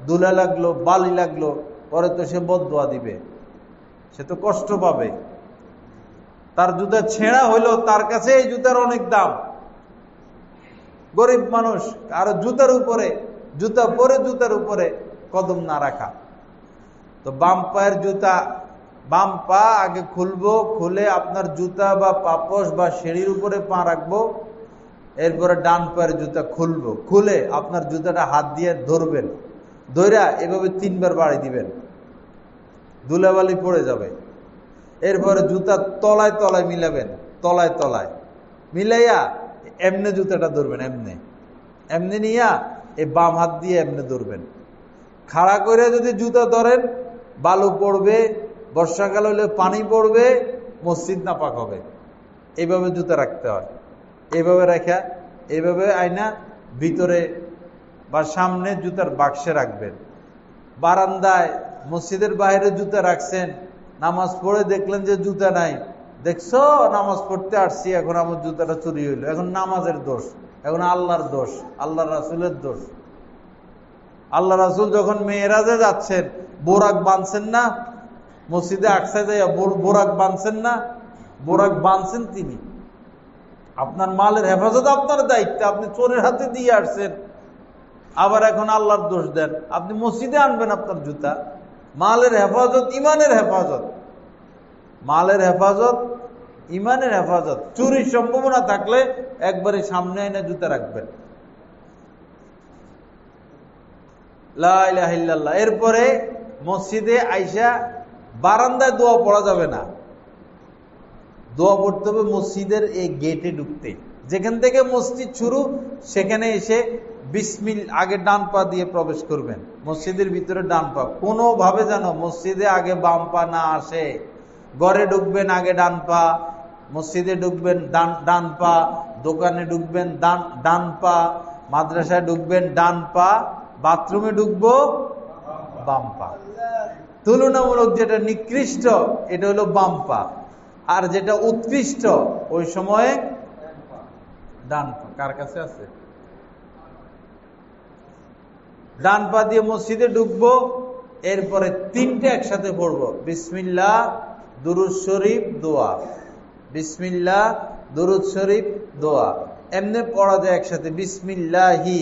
ধুলা লাগলো, বালি লাগলো, পরে তো সে বদদোয়া দিবে, সে তো কষ্ট পাবে। তার জুতা ছেঁড়া হইলো, তার কাছে এই জুতার অনেক দাম, গরিব মানুষ, আর জুতার উপরে জুতা পরে জুতার উপরে কদম না রাখা। তো বাম পায়ের জুতা, বাম পা আগে খুলবো, খুলে আপনার জুতা বা পাপোশ বা সিঁড়ির উপরে পা রাখবো, এরপরে ডান পায়ের জুতা খুলবো, খুলে আপনার জুতাটা হাত দিয়ে ধরবেন, ধইরা এভাবে 3 বার বাড়ি দিবেন, ধুলাবালি পড়ে যাবে। এরপরে জুতা তলায় তলায় মিলাবেন, তলায় তলায় মিলাইয়া এমনি জুতাটা ধরবেন, এমনি এমনি নিয়া এই বাম হাত দিয়ে এমনি ধরবেন। খাড়া করে যদি জুতা ধরেন বালু পড়বে, বর্ষাকাল হলে পানি পড়বে, মসজিদ নাপাক হবে। এইভাবে জুতা রাখতে হয়। এইভাবে রাখা, এইভাবে আয়না ভিতরে বা সামনে জুতার বাক্সে রাখবেন। বারান্দায় মসজিদের বাইরে জুতা রাখছেন, নামাজ পড়ে দেখলেন যে জুতা নাই, দেখছো নামাজ পড়তে আসছি, এখন আমার জুতাটা চুরি হইলো, এখন নামাজের দোষ, এখন আল্লাহর দোষ, আল্লাহ রাসূলের দোষ। আল্লাহ রাসূল যখন মেরাজে যাচ্ছেন, বোরাক বাঁধছেন না? মসজিদে আকসায় যাইয়া বোরাক বাঁধছেন না? বোরাক বাঁধছেন তিনি। আপনার মালের হেফাজত আপনার দায়িত্ব, আপনি চোরের হাতে দিয়ে আসছেন, আবার এখন আল্লাহর দোষ দেন। আপনি মসজিদে আনবেন আপনার জুতা। মালের হেফাজত ইমানের হেফাজত, মালের হেফাজত ইমানের হেফাজত। চুরির সম্ভাবনা থাকলে একবারে সামনে এনে জুতা রাখবেন। লা ইলাহা ইল্লাল্লাহ। এরপরে মসজিদে আইসা বারান্দায় দোয়া পড়া যাবে না, দোয়া পড়তে হবে মসজিদের এই গেটে ঢুকতে। যেখান থেকে মসজিদ শুরু সেখানে এসে আগে ডান পা দিয়ে প্রবেশ করবেন মসজিদের ভিতরে, ডান পা। কোনোভাবে যেন মসজিদে আগে বাম পা না আসে। ঘরে ঢুকবেন আগে ডান পা, মসজিদে ঢুকবেন ডান পা, দোকানে ঢুকবেন ডান পা, মাদ্রাসায় ঢুকবেন ডান পা, বাথরুমে ঢুকবো বাম পা। তুলনামূলক যেটা নিকৃষ্ট এটা হলো বাম পা, আর যেটা উৎকৃষ্ট ওই সময়ে ডান পা। কার কাছে আছে? ডান পা দিয়ে মসজিদে ঢুকবো। এরপরে 3টে একসাথে পড়বো, বিসমিল্লাহ, দুরুদ শরীফ, দোয়া। বিসমিল্লাহ, দুরুদ শরীফ, দোয়া। এমনি পড়া যায় একসাথে। বিসমিল্লাহি,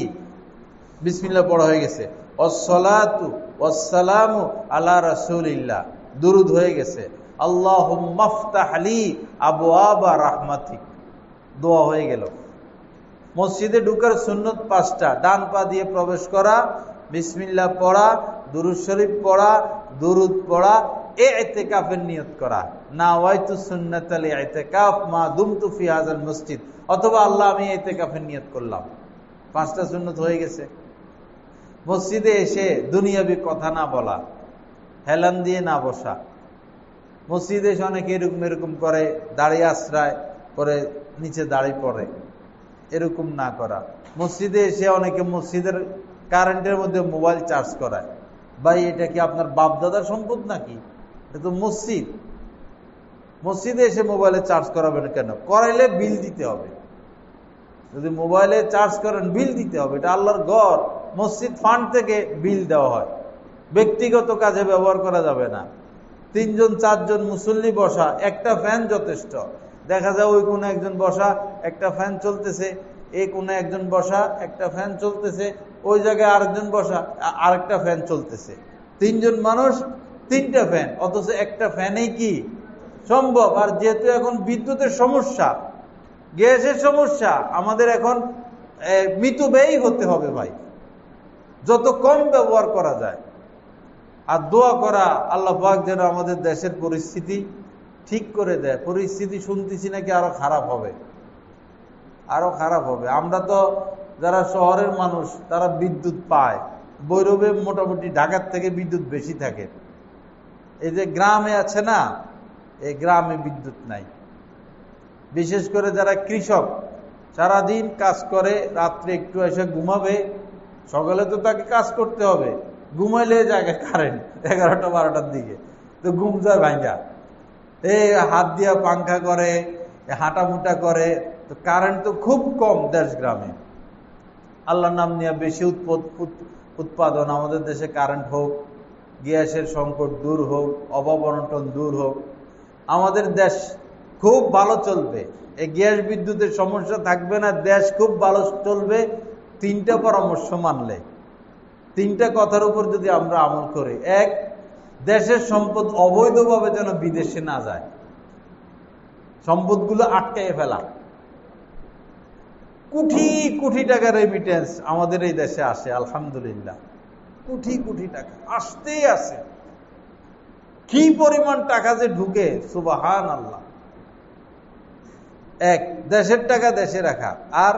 বিসমিল্লাহ পড়া হয়ে গেছে। ওয়াসসালাতু ওয়াসসালামু আলা রাসূলিল্লাহ, দুরুদ হয়ে গেছে। আল্লাহুম্মা ফতাহ লি আবওয়াবা রাহমাতিক, দোয়া হয়ে গেল। মসজিদে ঢুকার সুন্নত 5টা। ডান পা দিয়ে প্রবেশ করা, বিসমিল্লাহ পড়া, দুরুদ শরীফ পড়া, দুরুদ পড়া, ইতিকাফের নিয়ত করা, নাওয়াইতু সুন্নাতাল ইতিকাফ মা দুমতু ফি হাযাল মসজিদ, অথবা আল্লাহ আমি ইতিকাফের নিয়ত করলাম। 5টা সুন্নত হয়ে গেছে। মসজিদে এসে দুনিয়াবি কথা না বলা, হেলান দিয়ে না বসা। মসজিদে এসে অনেকে এরকম এরকম করে, দাঁড়িয়ে আশ্রয় করে নিচে দাঁড়িয়ে পড়ে, এরকম না করা। মসজিদে এসে অনেকে মসজিদের কারেন্টের মধ্যে মোবাইল চার্জ করায়। ভাই, এটা কি আপনার বাপ দাদার সম্পদ নাকি? এটা তো মসজিদ। মসজিদে এসে মোবাইলে চার্জ করাবেন কেন? করাইলে বিল দিতে হবে। যদি মোবাইলে চার্জ করেন বিল দিতে হবে। এটা আল্লাহর ঘর, মসজিদ ফান্ড থেকে বিল দেওয়া হয়, ব্যক্তিগত কাজে ব্যবহার করা যাবে না। 3 জন 4 জন মুসল্লি বসা, একটা ফ্যান যথেষ্ট। দেখা যায় ওই কোণে একজন বসা, একটা ফ্যান চলতেছে, এই কোণে একজন বসা, একটা ফ্যান চলতেছে, ওই জায়গায় আরেকজন বসা, আরেকটা ফ্যান চলতেছে। 3 জন মানুষ, 3টা ফ্যান, অথচ একটা ফ্যানেই কি সম্ভব? আর যেহেতু এখন বিদ্যুতের সমস্যা, গ্যাসের সমস্যা, আমাদের এখন মিতব্যয়ী হতে হবে ভাই, যত কম ব্যবহার করা যায়। আর দোয়া করা, আল্লাহ পাক যেন আমাদের দেশের পরিস্থিতি ঠিক করে দেয়। পরিস্থিতি শুনতেছি নাকি আরো খারাপ হবে, আরো খারাপ হবে। আমরা তো যারা শহরের মানুষ তারা বিদ্যুৎ পায়, বৈরবে মোটামুটি ঢাকার থেকে বিদ্যুৎ বেশি থাকে। এই যে গ্রামে আছে না, এই গ্রামে বিদ্যুৎ নাই। বিশেষ করে যারা কৃষক, সারাদিন কাজ করে, রাত্রে একটু এসে ঘুমাবে, সকালে তো তাকে কাজ করতে হবে, ঘুমাইলে জায়গায় কারেন্ট 11টা 12টার দিকে, তো ঘুম যায় ভাঙ্গা, এই হাত দিয়া পাংখা করে, হাঁটামুটা করে, তো কারেন্ট তো খুব কম দেশ গ্রামে। আল্লাহর নাম নিয়ে বেশি উৎপাদন, আমাদের দেশে কারেন্ট হোক, গ্যাসের সংকট দূর হোক, অভাব অনটন দূর হোক, আমাদের দেশ খুব ভালো চলবে। এই গ্যাস বিদ্যুতের সমস্যা থাকবে না, দেশ খুব ভালো চলবে 3টা পরামর্শ মানলে। 3টা কথার উপর যদি আমরা আমল করি। 1, দেশের সম্পদ অবৈধভাবে যেন বিদেশে না যায়, সম্পদগুলো আটকাইয়ে ফেলা। কোটি কোটি টাকা রেমিটেন্স আমাদের এই দেশে আসে, আলহামদুলিল্লাহ, কোটি কোটি টাকা আসতেই আছে। কি পরিমাণ টাকা যে ঢুকে, সুবহানাল্লাহ। 1, দেশের টাকা দেশে রাখা। আর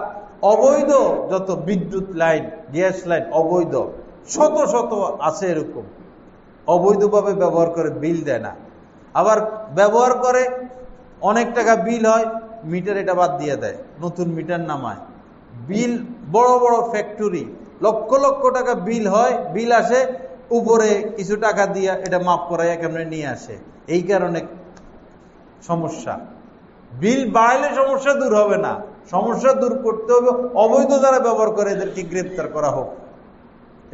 অবৈধ যত বিদ্যুৎ লাইন, গ্যাস লাইন অবৈধ শত শত আছে, এরকম অবৈধভাবে ব্যবহার করে, বিল দেয় না। আবার ব্যবহার করে, অনেক টাকা বিল হয়, মিটার এটা বাদ দিয়ে দেয়, নতুন মিটার নামায়। বিল বড় বড় ফ্যাক্টরি, লক্ষ লক্ষ টাকা বিল হয়, বিল আসে, উপরে কিছু টাকা দিয়ে এটা মাফ করাইয়া কেমনে নিয়ে আসে। এই কারণে সমস্যা। বিল বাড়াইলে সমস্যা দূর হবে না, সমস্যা দূর করতে হবে অবৈধ যারা ব্যবহার করে এদেরকে গ্রেপ্তার করা হোক,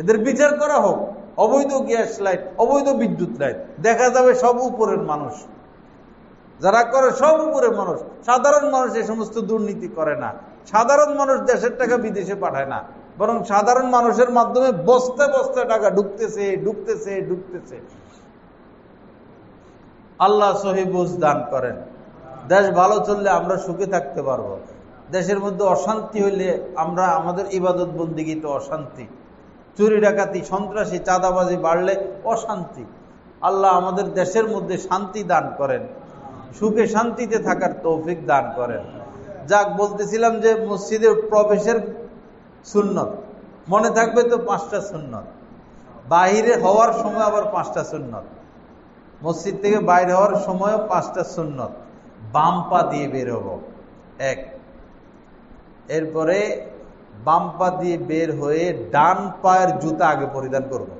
এদের বিচার করা হোক। অবৈধ গ্যাস লাইন, অবৈধ বিদ্যুৎ লাইন, দেখা যাবে সব উপরের মানুষ যারা করে, সব উপরের মানুষ। সাধারণ মানুষ এই সমস্ত দুর্নীতি করে না। সাধারণ মানুষ দেশের টাকা বিদেশে পাঠায় না, বরং সাধারণ মানুষের মাধ্যমে বস্তা বস্তা টাকা ঢুকতেছে ঢুকতেছে ঢুকতেছে। আল্লাহ সহি বুঝ দান করেন। দেশ ভালো চললে আমরা সুখে থাকতে পারবো। দেশের মধ্যে অশান্তি হইলে আমরা আমাদের ইবাদত বন্দিগিতে অশান্তি, চুরি ডাকাতি, সন্ত্রাসী, চাঁদাবাজি বাড়লে অশান্তি। আল্লাহ আমাদের দেশের মধ্যে শান্তি দান করেন, সুখে শান্তিতে থাকার তৌফিক দান করেন। যাক, বলতেছিলাম যে মসজিদে প্রবেশের সুন্নত মনে থাকবে তো 5টা সুন্নত, বাহিরে হওয়ার সময় আবার 5টা সুন্নত, মসজিদ থেকে বাইরে হওয়ার সময় 5টা সুন্নত। বাম পা দিয়ে বের হব 1, এরপরে বাম পা দিয়ে বের হয়ে ডান পায়ের জুতা আগে পরিধান করব।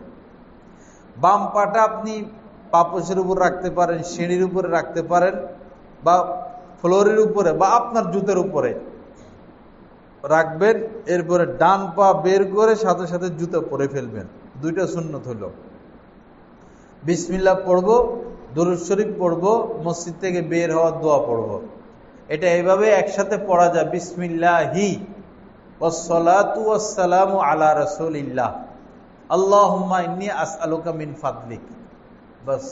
বাম পাটা আপনি পাপোশের উপর রাখতে পারেন, সিঁড়ির উপরে রাখতে পারেন, বা ফ্লোরের উপরে, বা আপনার জুতের উপরে রাখবেন। এরপরে ডান পা বের করে সাথে সাথে জুতা পরে ফেলবেন। 2টা সুন্নত হলো। বিসমিল্লাহ পড়ব, দুরূদ শরীফ পড়ব, মসজিদ থেকে বের হওয়ার দোয়া পড়ব। এটা এইভাবে একসাথে পড়া যায়। বিসমিল্লাহি ওয়াসসালাতু ওয়াসসালামু আলা রাসূলিল্লাহ, আল্লাহুম্মা ইন্নী আসআলুকা মিন ফাদলিক। বাস।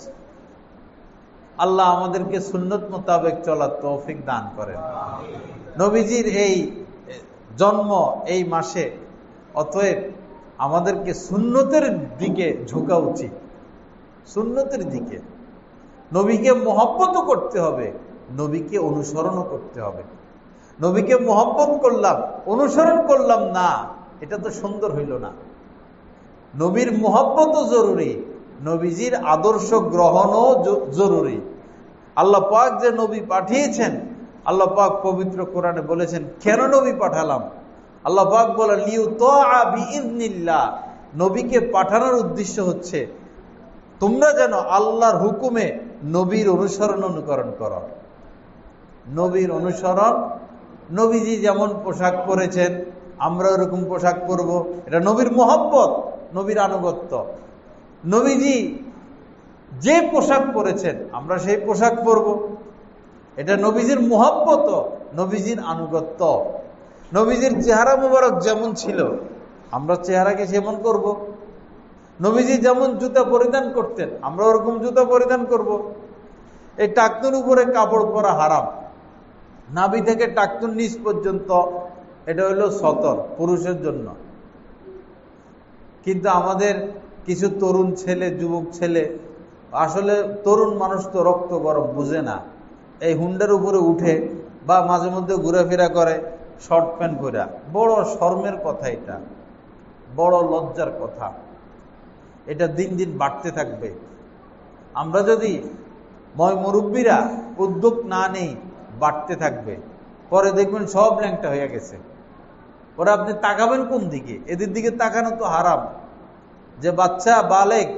আল্লাহ আমাদেরকে সুন্নত মোতাবেক চলার তৌফিক দান করেন। নবীজির এই জন্ম এই মাসে, অতএব আমাদেরকে সুন্নতের দিকে ঝুঁকা উচিত, সুন্নতের দিকে। নবীকে মহব্বতও করতে হবে, নবীকে অনুসরণও করতে হবে। নবীকে মহব্বত করলাম, অনুসরণ করলাম না, এটা তো সুন্দর হইল না। নবীর মহব্বতও জরুরি, নবীজির আদর্শ গ্রহণও জরুরি। আল্লাহ পাক যে নবী পাঠিয়েছেন, আল্লাহ পাক পবিত্র কোরআনে বলেছেন কেন নবী পাঠালাম। আল্লাহ পাক বলেন লিউতাআ বিইذনিল্লাহ, নবীকে পাঠানোর উদ্দেশ্য হচ্ছে তোমরা যেন আল্লাহর হুকুমে নবীর অনুসরণ অনুকরণ করো। নবীর অনুসরণ, নবীজি যেমন পোশাক পরেছেন আমরা ওরকম পোশাক পরব, এটা নবীর মহব্বত, নবীর আনুগত্য। নবীজি যে পোশাক পরেছেন আমরা সেই পোশাক পরব, এটা নবীজির মহব্বত, নবীজির আনুগত্য। নবীজির চেহারা মুবারক যেমন ছিল আমরা চেহারাকে সেমন করব। নবীজি যেমন জুতা পরিধান করতেন আমরা ওরকম জুতা পরিধান করব। এই টাকনুর উপরে কাপড় পরা হারাম, নাভি থেকে টাকনুর নিচ পর্যন্ত, এটা হলো সতর পুরুষের জন্য। কিন্তু আমাদের কিছু তরুণ ছেলে, যুবক ছেলে, আসলে তরুণ মানুষ তো রক্ত গরম, বুঝে না, এই হুন্ডার উপরে উঠে বা মাঝে মধ্যে ঘোরাফেরা করে শর্ট প্যান্ট পরা। বড় শরমের কথা, এটা বড় লজ্জার কথা। এটা দিন দিন বাড়তে থাকবে। আমরা যদি মুরব্বীরা উদ্যোগ না নেই বাড়তে থাকবে, পরে দেখবেন সব ল্যাংটা হয়ে গেছে। পরে আপনি তাকাবেন কোন দিকে? এদের দিকে তাকানো তো হারাম। যে বাচ্চা বালেক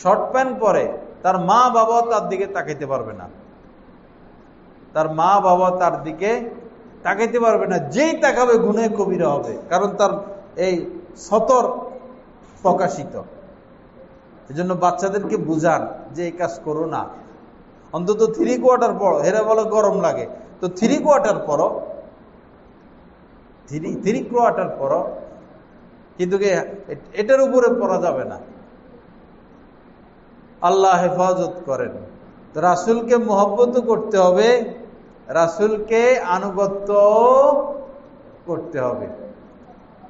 শর্ট প্যান্ট পরে তার মা বাবা তার দিকে তাকাইতে পারবে না, তার মা বাবা তার দিকে তাকাইতে পারবে না। যেই তাকাবে গুনাহে কবিরা হবে, কারণ তার এই সতর প্রকাশিত। এজন্য বাচ্চাদেরকে বুঝান যে এই কাজ করো না, অন্তত 3 কোয়ার্টার পর। হেরা বলে গরম লাগে, তো 3/4 পড়ো, 3/4 পড়ো, কিন্তু এটার উপরে পড়া যাবে না। আল্লাহ হেফাজত করেন। তো রাসূলকে মহব্বত করতে হবে, রাসূলকে আনুগত্য করতে হবে,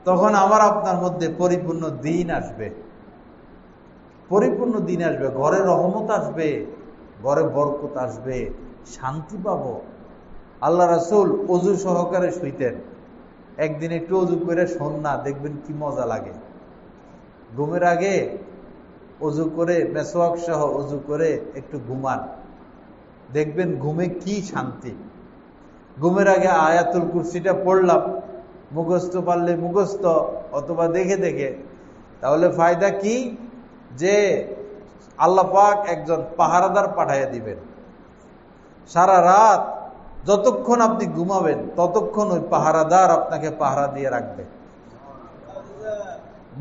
তখন আমার আপনার মধ্যে পরিপূর্ণ দিন আসবে, পরিপূর্ণ দিন আসবে, ঘরে রহমত আসবে, ঘরে বরকত আসবে, শান্তি পাবো। আল্লাহ রাসূল ওযু সহকারে শুইতেন। একদিন একটু ওযু করে শোন না, দেখবেন কি মজা লাগে। ঘুমের আগে ওযু করে মেসওয়াক সহ ওযু করে একটু ঘুমান, দেখবেন ঘুমে কি শান্তি। ঘুমের আগে আয়াতুল কুরসিটা পড়লাম, মুখস্থ পারলে মুখস্থ, অথবা দেখে দেখে, তাহলে ফায়দা কি? যে আল্লাহ পাক একজন পাহারাদার পাঠাইয়া দিবেন। সারা রাত যতক্ষণ আপনি ঘুমাবেন ততক্ষণ ওই পাহারাদার আপনাকে পাহারা দিয়ে রাখবে।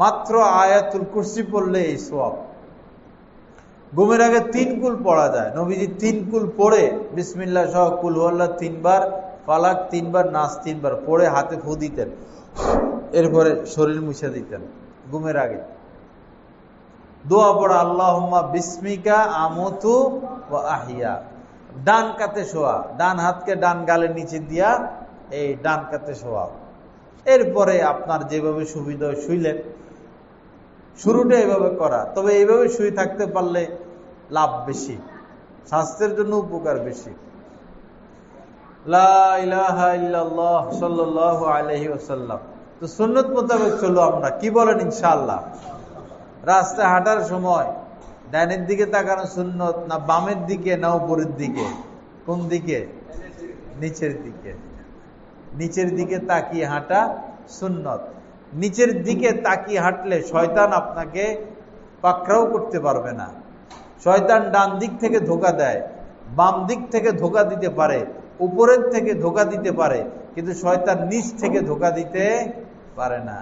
মাত্র আয়াতুল কুরসি পড়লে এই সওয়াব। ঘুমের আগে 3 কুল পড়া যায়। নবীজি 3 কুল পড়ে বিসমিল্লাহ সহ কুল হুয়াল্লাহ 3 বার, ফালাক 3 বার, নাস 3 বার পড়ে হাতে ফু দিতেন, এরপরে শরীর মুছে দিতেন। ঘুমের আগে দোয়া পড়া, আল্লাহুম্মা বিসমিকা আমুতু ওয়া আহইয়া। ডান কাতে শোয়া, ডান হাতকে ডান গালের নিচে দিয়া এই ডান কাতে শোয়া। এরপরে আপনার যেভাবে সুবিধা শুইলেন, শুরুটা এভাবে করা। তবে এইভাবে শুয়ে থাকতে পারলে লাভ বেশি, স্বাস্থ্যের জন্য উপকার বেশি। লা ইলাহা ইল্লাল্লাহ সাল্লাল্লাহু আলাইহি ওয়াসাল্লাম। তো সুন্নাত মোতাবেক চলো আমরা, কি বলেন ইনশাআল্লাহ? রাস্তায় হাঁটার সময় ডাইনের দিকে তাকানো সুন্নত, না বামের দিকে, না উপরের দিকে? কোন দিকে? নিচের দিকে। নিচের দিকে তাকিয়ে হাঁটা সুন্নত। নিচের দিকে তাকিয়ে হাঁটলে শয়তান আপনাকে পাকড়াও করতে পারবে না। শয়তান ডান দিক থেকে ধোঁকা দেয়, বাম দিক থেকে ধোঁকা দিতে পারে, উপরের থেকে ধোঁকা দিতে পারে, কিন্তু শয়তান নিচ থেকে ধোঁকা দিতে পারে না।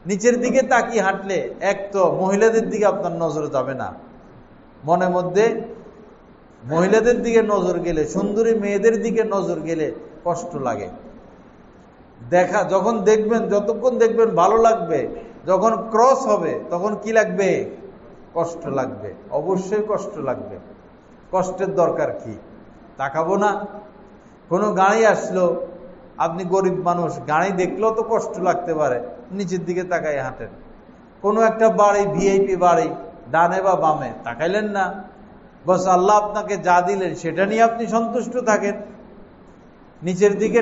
নিচের দিকে তাকিয়ে হাঁটলে এক তো মহিলাদের দিকে আপনার নজর যাবে না, মনে মধ্যে মহিলাদের দিকে নজর গেলে, সুন্দরী মেয়েদের দিকে নজর গেলে কষ্ট লাগে। দেখা যখন দেখবেন, যতক্ষণ দেখবেন ভালো লাগবে, যখন ক্রস হবে তখন কি লাগবে? কষ্ট লাগবে, অবশ্যই কষ্ট লাগবে। কষ্টের দরকার কি? তাকাবো না? কোনো গাড়ি আসলো, আপনি গরিব মানুষ, গাড়ি দেখলেও তো কষ্ট লাগতে পারে, নিচের দিকে তাকাই হাঁটেন। কোনো একটা বাড়ি, ভিআইপি বাড়ি, ডানে বা বামে তাকাইলেন না, বস আল্লাহ আপনাকে যা দিলেন সেটা নিয়ে আপনি সন্তুষ্ট থাকেন। নিচের দিকে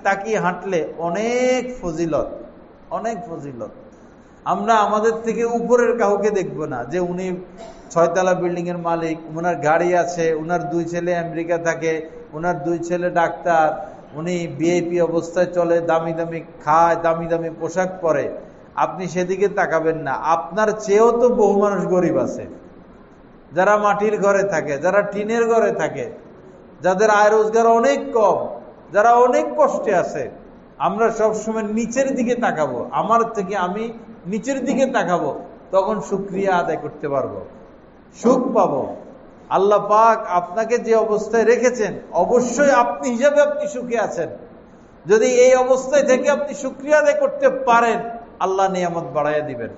তাকিয়ে হাঁটলে অনেক ফজিলত, অনেক ফজিলত। আমরা আমাদের থেকে উপরের কাউকে দেখবো না, যে উনি 6 তলা বিল্ডিং এর মালিক, উনার গাড়ি আছে, উনার 2 ছেলে আমেরিকা থাকে, উনার 2 ছেলে ডাক্তার, উনি ভিআইপি অবস্থায় চলে, দামি দামি খায়, দামি দামি পোশাক পরে। আপনি সেদিকে তাকাবেন না। আপনার চেয়েও তো বহু মানুষ গরিব আছে, যারা মাটির ঘরে থাকে, যারা টিনের ঘরে থাকে, যাদের আয় রোজগার অনেক কম, যারা অনেক কষ্টে আছে। আমরা সবসময় নিচের দিকে তাকাবো, আমার থেকে আমি নিচের দিকে তাকাবো, তখন শুকরিয়া আদায় করতে পারবো, সুখ পাবো। আল্লাহ পাক আপনাকে যে অবস্থায় রেখেছেন, অবশ্যই আপনি হিসাবে আপনি সুখে আছেন। যদি এই অবস্থায় থেকে আপনি শুকরিয়া আদায় করতে পারেন, আল্লাহ নিয়ামত বাড়াইয়া দিবেন।